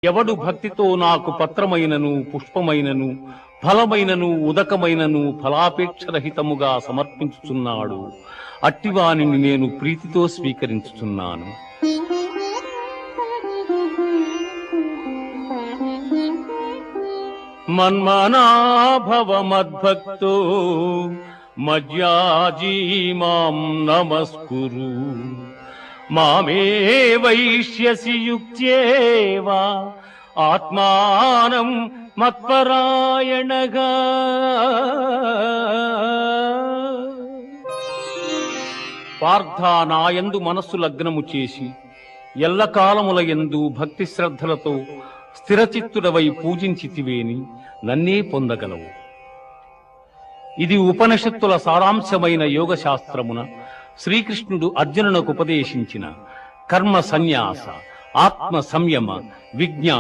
ఎవడు భక్తితో నాకు పత్రమైనను పుష్పమైనను ఫలమైనను ఉదకమైనను ఫలాపేక్షరహితముగా సమర్పించుచున్నాడు అట్టివానిని నేను ప్రీతితో స్వీకరించుచున్నాను. మన్మనాభవ మద్భక్తో మజ్యాజీ మాం నమస్కురు మామే వైష్యసి యుక్త్యేవా ఆత్మానం మత్పరాయణగా. పార్థ నాయందు మనస్సు లగ్నము చేసి ఎల్లకాలముల యందు భక్తి శ్రద్ధలతో స్థిరచిత్తుడవై పూజించితివేని నన్నే పొందగలవు. ఇది ఉపనిషత్తుల సారాంశమైన యోగ శాస్త్రమున శ్రీకృష్ణుడు అర్జునునకు ఉపదేశించిన కర్మ సన్యాస, ఆత్మ సంయమ, విజ్ఞాన